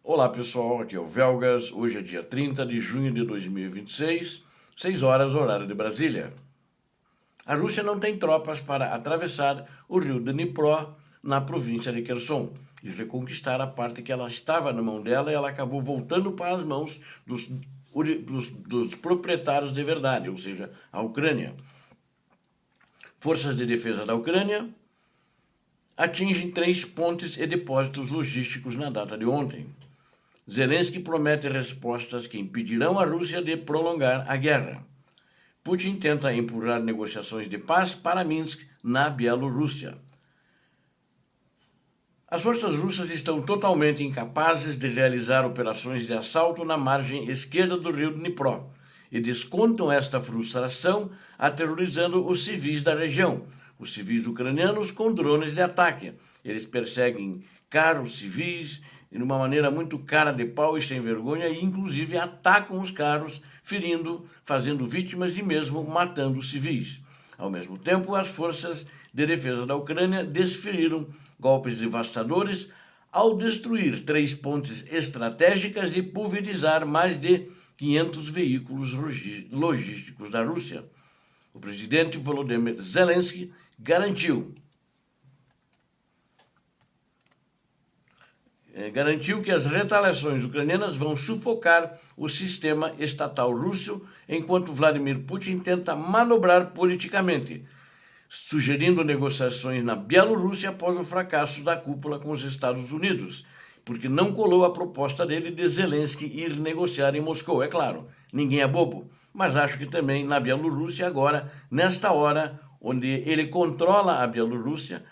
Olá pessoal, aqui é o Velgas. Hoje é dia 30 de junho de 2026, 6 horas, horário de Brasília. A Rússia não tem tropas para atravessar o rio Dnipro na província de Kherson e reconquistar a parte que ela estava na mão dela, e ela acabou voltando para as mãos dos proprietários de verdade, ou seja, a Ucrânia. Forças de defesa da Ucrânia atingem 3 pontes e depósitos logísticos na data de ontem. Zelensky promete respostas que impedirão a Rússia de prolongar a guerra. Putin tenta empurrar negociações de paz para Minsk, na Bielorrússia. As forças russas estão totalmente incapazes de realizar operações de assalto na margem esquerda do rio Dnipro e descontam esta frustração aterrorizando os civis da região, os civis ucranianos com drones de ataque. Eles perseguem carros civis de uma maneira muito cara de pau e sem vergonha, e inclusive atacam os carros, ferindo, fazendo vítimas e mesmo matando civis. Ao mesmo tempo, as forças de defesa da Ucrânia desferiram golpes devastadores ao destruir 3 pontes estratégicas e pulverizar mais de 500 veículos logísticos da Rússia. O presidente Volodymyr Zelensky garantiu que as retaliações ucranianas vão sufocar o sistema estatal russo, enquanto Vladimir Putin tenta manobrar politicamente, sugerindo negociações na Bielorrússia após o fracasso da cúpula com os Estados Unidos, porque não colou a proposta dele de Zelensky ir negociar em Moscou. É claro, ninguém é bobo, mas acho que também na Bielorrússia agora, nesta hora, onde ele controla a Bielorrússia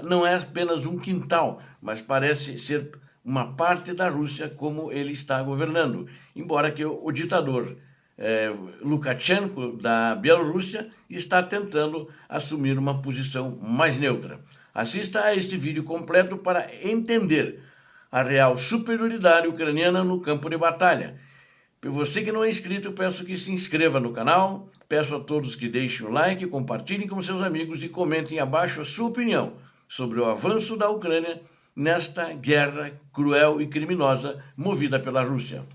não é apenas um quintal, mas parece ser uma parte da Rússia como ele está governando. Embora que o ditador Lukashenko, da Bielorrússia, está tentando assumir uma posição mais neutra. Assista a este vídeo completo para entender a real superioridade ucraniana no campo de batalha. Para você que não é inscrito, eu peço que se inscreva no canal, peço a todos que deixem um like, compartilhem com seus amigos e comentem abaixo a sua opinião sobre o avanço da Ucrânia nesta guerra cruel e criminosa movida pela Rússia.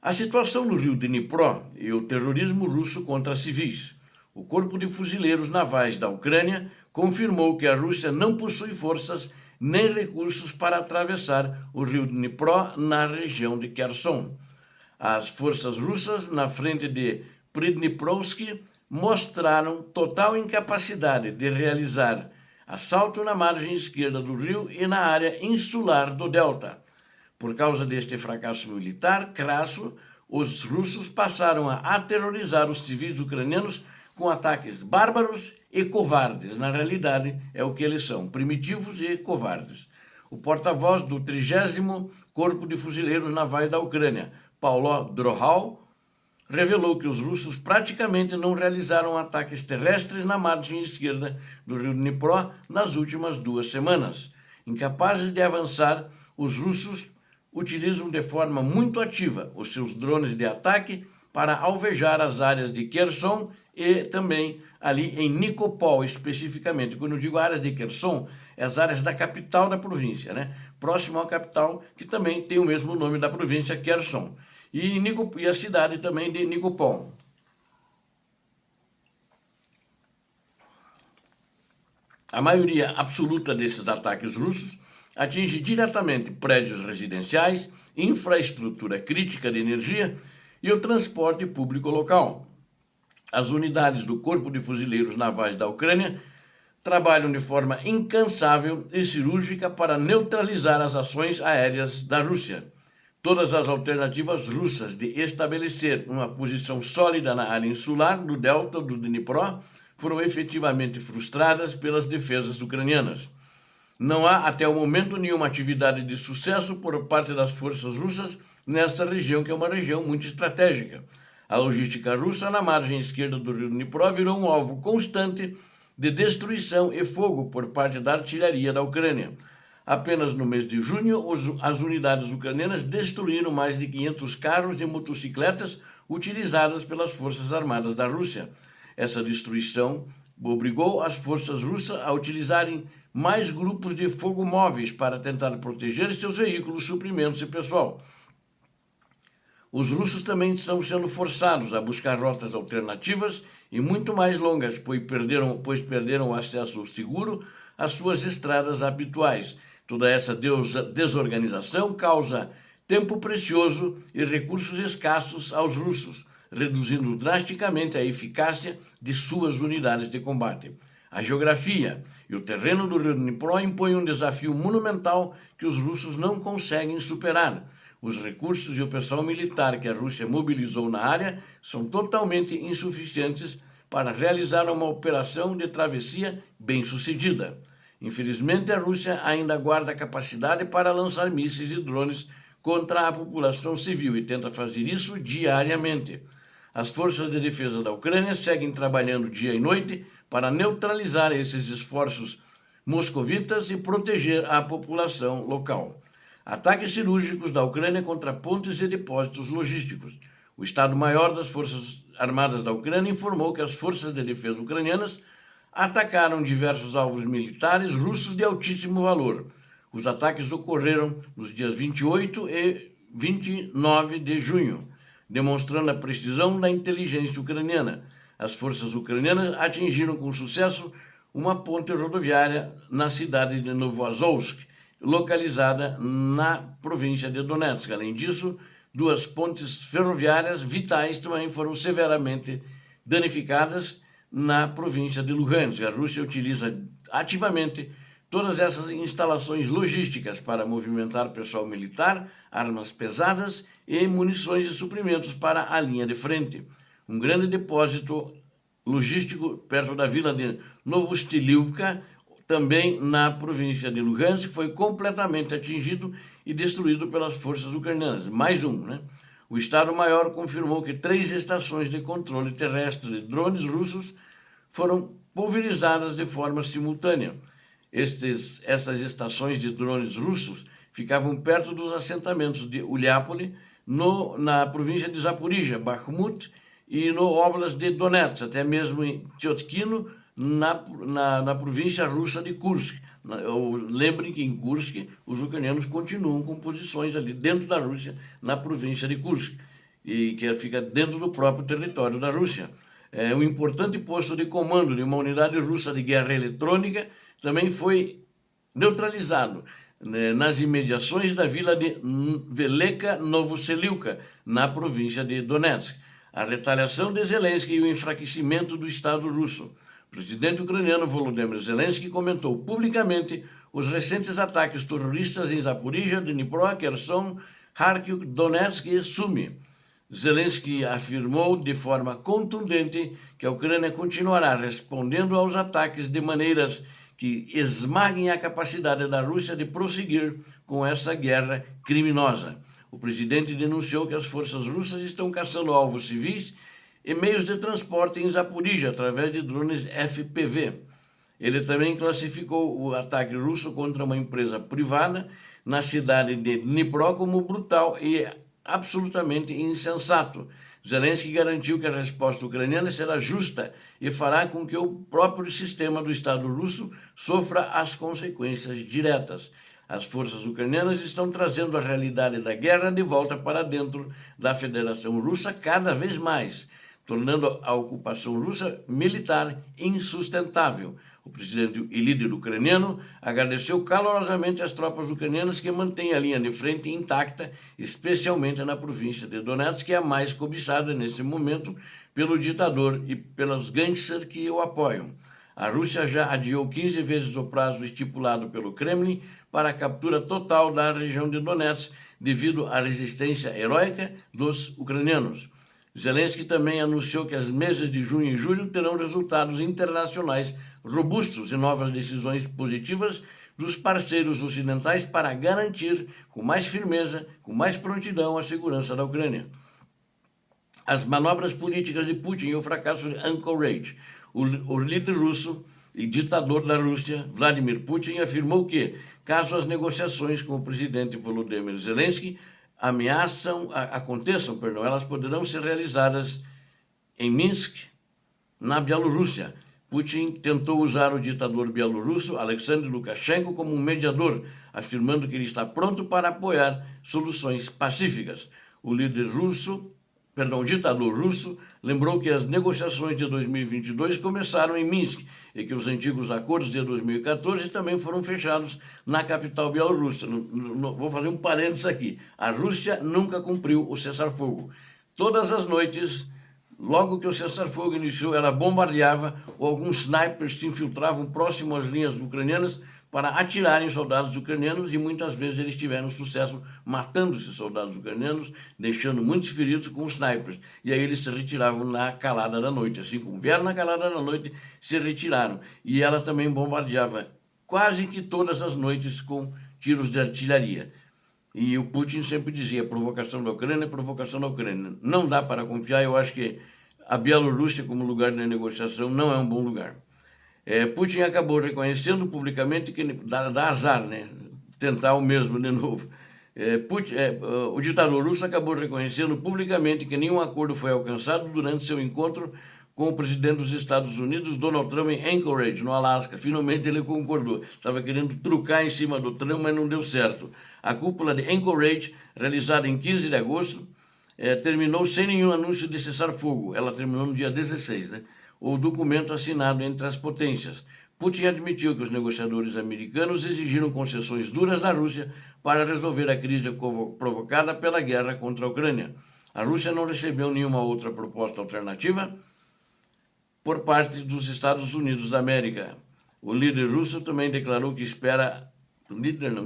A situação no rio Dnipro e o terrorismo russo contra civis. O Corpo de Fuzileiros Navais da Ucrânia confirmou que a Rússia não possui forças nem recursos para atravessar o rio Dnipro na região de Kherson. As forças russas, na frente de Pridniprovsk, mostraram total incapacidade de realizar assalto na margem esquerda do rio e na área insular do delta. Por causa deste fracasso militar crasso, os russos passaram a aterrorizar os civis ucranianos com ataques bárbaros e covardes. Na realidade, é o que eles são, primitivos e covardes. O porta-voz do 30º Corpo de Fuzileiros Navais da Ucrânia, Paulo Drohal, revelou que os russos praticamente não realizaram ataques terrestres na margem esquerda do rio Dnipro nas últimas 2 semanas. Incapazes de avançar, os russos utilizam de forma muito ativa os seus drones de ataque para alvejar as áreas de Kherson e também ali em Nikopol, especificamente. Quando eu digo áreas de Kherson, é as áreas da capital da província, né? Próximo à capital, que também tem o mesmo nome da província, Kherson. E a cidade também de Nikopol. A maioria absoluta desses ataques russos atinge diretamente prédios residenciais, infraestrutura crítica de energia e o transporte público local. As unidades do Corpo de Fuzileiros Navais da Ucrânia trabalham de forma incansável e cirúrgica para neutralizar as ações aéreas da Rússia. Todas as alternativas russas de estabelecer uma posição sólida na área insular do delta do Dnipro foram efetivamente frustradas pelas defesas ucranianas. Não há até o momento nenhuma atividade de sucesso por parte das forças russas nesta região, que é uma região muito estratégica. A logística russa na margem esquerda do rio Dnipro virou um alvo constante de destruição e fogo por parte da artilharia da Ucrânia. Apenas no mês de junho, as unidades ucranianas destruíram mais de 500 carros e motocicletas utilizadas pelas forças armadas da Rússia. Essa destruição obrigou as forças russas a utilizarem mais grupos de fogo móveis para tentar proteger seus veículos, suprimentos e pessoal. Os russos também estão sendo forçados a buscar rotas alternativas e muito mais longas, pois perderam o acesso seguro às suas estradas habituais. Toda essa desorganização causa tempo precioso e recursos escassos aos russos, reduzindo drasticamente a eficácia de suas unidades de combate. A geografia e o terreno do rio Dnipro impõem um desafio monumental que os russos não conseguem superar. Os recursos e o pessoal militar que a Rússia mobilizou na área são totalmente insuficientes para realizar uma operação de travessia bem-sucedida. Infelizmente, a Rússia ainda guarda capacidade para lançar mísseis e drones contra a população civil e tenta fazer isso diariamente. As forças de defesa da Ucrânia seguem trabalhando dia e noite para neutralizar esses esforços moscovitas e proteger a população local. Ataques cirúrgicos da Ucrânia contra pontes e depósitos logísticos. O Estado-Maior das Forças Armadas da Ucrânia informou que as forças de defesa ucranianas atacaram diversos alvos militares russos de altíssimo valor. Os ataques ocorreram nos dias 28 e 29 de junho, demonstrando a precisão da inteligência ucraniana. As forças ucranianas atingiram com sucesso uma ponte rodoviária na cidade de Novozovsk, localizada na província de Donetsk. Além disso, 2 pontes ferroviárias vitais também foram severamente danificadas na província de Luhansk. A Rússia utiliza ativamente todas essas instalações logísticas para movimentar pessoal militar, armas pesadas e munições e suprimentos para a linha de frente. Um grande depósito logístico perto da vila de Novostilivka, também na província de Luhansk, foi completamente atingido e destruído pelas forças ucranianas. Mais um, né? O Estado-Maior confirmou que 3 estações de controle terrestre de drones russos foram pulverizadas de forma simultânea. Essas estações de drones russos ficavam perto dos assentamentos de Uliápole, na província de Zaporizhia, Bakhmut, e no Oblast de Donetsk, até mesmo em Tyotkino, na província russa de Kursk. Lembrem que em Kursk os ucranianos continuam com posições ali dentro da Rússia, na província de Kursk, e que fica dentro do próprio território da Rússia. Um importante posto de comando de uma unidade russa de guerra eletrônica também foi neutralizado nas imediações da vila de Velika Novoselivka, na província de Donetsk. A retaliação de Zelensky e o enfraquecimento do Estado russo. O presidente ucraniano Volodymyr Zelensky comentou publicamente os recentes ataques terroristas em Zaporizhia, Dnipro, Kherson, Kharkiv, Donetsk e Sumy. Zelensky afirmou de forma contundente que a Ucrânia continuará respondendo aos ataques de maneiras que esmaguem a capacidade da Rússia de prosseguir com essa guerra criminosa. O presidente denunciou que as forças russas estão caçando alvos civis e meios de transporte em Zaporizhia através de drones FPV. Ele também classificou o ataque russo contra uma empresa privada na cidade de Dnipro como brutal e absolutamente insensato. Zelensky garantiu que a resposta ucraniana será justa e fará com que o próprio sistema do Estado russo sofra as consequências diretas. As forças ucranianas estão trazendo a realidade da guerra de volta para dentro da Federação Russa cada vez mais, tornando a ocupação russa militar insustentável. O presidente e líder ucraniano agradeceu calorosamente as tropas ucranianas que mantêm a linha de frente intacta, especialmente na província de Donetsk, que é a mais cobiçada nesse momento pelo ditador e pelos gangsters que o apoiam. A Rússia já adiou 15 vezes o prazo estipulado pelo Kremlin para a captura total da região de Donetsk, devido à resistência heróica dos ucranianos. Zelensky também anunciou que as mesas de junho e julho terão resultados internacionais robustos e novas decisões positivas dos parceiros ocidentais para garantir com mais firmeza, com mais prontidão a segurança da Ucrânia. As manobras políticas de Putin e o fracasso de Anchorage. O líder russo e ditador da Rússia, Vladimir Putin, afirmou que, caso as negociações com o presidente Volodymyr Zelensky aconteçam, elas poderão ser realizadas em Minsk, na Bielorrússia, Putin tentou usar o ditador bielorrusso Alexander Lukashenko como um mediador, afirmando que ele está pronto para apoiar soluções pacíficas. O ditador russo, lembrou que as negociações de 2022 começaram em Minsk e que os antigos acordos de 2014 também foram fechados na capital bielorrussa. Vou fazer um parênteses aqui. A Rússia nunca cumpriu o cessar-fogo. Todas as noites, logo que o cessar-fogo iniciou, ela bombardeava ou alguns snipers se infiltravam próximo às linhas ucranianas para atirar em soldados ucranianos e muitas vezes eles tiveram sucesso matando esses soldados ucranianos, deixando muitos feridos com os snipers. E aí eles se retiravam na calada da noite, assim como vieram na calada da noite, se retiraram. E ela também bombardeava quase que todas as noites com tiros de artilharia. E o Putin sempre dizia, provocação da Ucrânia, provocação da Ucrânia. Não dá para confiar, eu acho que a Bielorrússia como lugar de negociação não é um bom lugar. Putin acabou reconhecendo publicamente que dá azar, né? Tentar o mesmo de novo. O ditador russo acabou reconhecendo publicamente que nenhum acordo foi alcançado durante seu encontro com o presidente dos Estados Unidos, Donald Trump, em Anchorage, no Alasca. Finalmente ele concordou. Estava querendo trucar em cima do Trump, mas não deu certo. A cúpula de Anchorage, realizada em 15 de agosto, terminou sem nenhum anúncio de cessar-fogo. Ela terminou no dia 16, né? O documento assinado entre as potências. Putin admitiu que os negociadores americanos exigiram concessões duras da Rússia para resolver a crise provocada pela guerra contra a Ucrânia. A Rússia não recebeu nenhuma outra proposta alternativa por parte dos Estados Unidos da América. O líder russo também declarou que espera,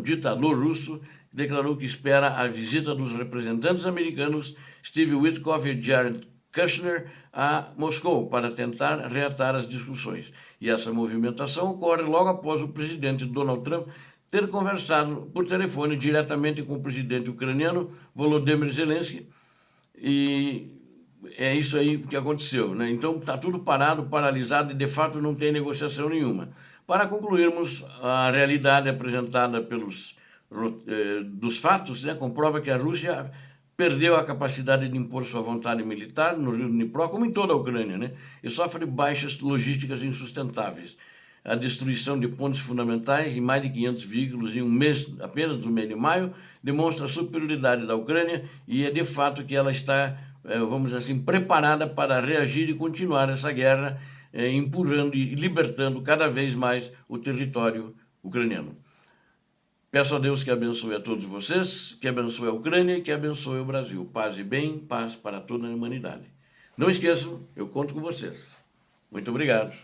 ditador russo, declarou que espera a visita dos representantes americanos Steve Witkoff e Jared Kushner a Moscou para tentar reatar as discussões. E essa movimentação ocorre logo após o presidente Donald Trump ter conversado por telefone diretamente com o presidente ucraniano Volodymyr Zelensky. E é isso aí que aconteceu, né? Então está tudo parado, paralisado e de fato não tem negociação nenhuma. Para concluirmos, a realidade apresentada dos fatos, né, comprova que a Rússia perdeu a capacidade de impor sua vontade militar no rio Dnipro, como em toda a Ucrânia, né? E sofre baixas logísticas insustentáveis. A destruição de pontos fundamentais em mais de 500 veículos em um mês, apenas no mês de maio, demonstra a superioridade da Ucrânia e é de fato que ela está, vamos dizer assim, preparada para reagir e continuar essa guerra, empurrando e libertando cada vez mais o território ucraniano. Peço a Deus que abençoe a todos vocês, que abençoe a Ucrânia e que abençoe o Brasil. Paz e bem, paz para toda a humanidade. Não esqueçam, eu conto com vocês. Muito obrigado.